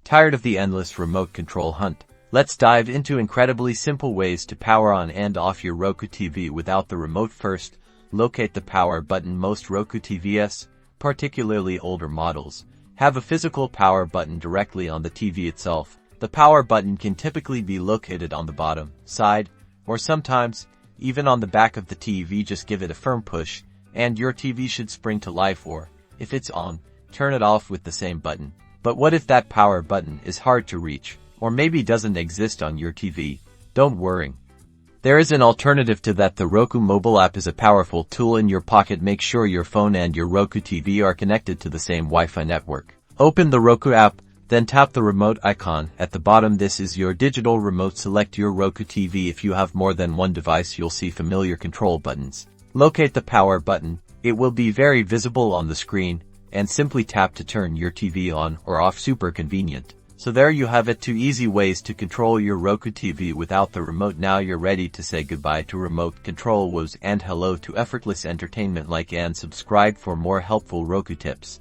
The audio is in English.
Tired of the endless remote control hunt? Let's dive into incredibly simple ways to power on and off your Roku TV without the remote. First, locate the power button. Most Roku TVs, particularly older models, have a physical power button directly on the TV itself. The power button can typically be located on the bottom, side, or sometimes even on the back of the TV. Just give it a firm push, and your TV should spring to life, or, if it's on, turn it off with the same button. But what if that power button is hard to reach, or maybe doesn't exist on your TV? Don't worry. There is an alternative to that. The Roku mobile app is a powerful tool in your pocket. Make sure your phone and your Roku TV are connected to the same Wi-Fi network. Open the Roku app, then tap the remote icon at the bottom. This is your digital remote. Select your Roku TV. If you have more than one device, you'll see familiar control buttons. Locate the power button. It will be very visible on the screen, and simply tap to turn your TV on or off. Super convenient. So there you have it, 2 easy ways to control your Roku TV without the remote. Now you're ready to say goodbye to remote control woes and hello to effortless entertainment. Like and subscribe for more helpful Roku tips.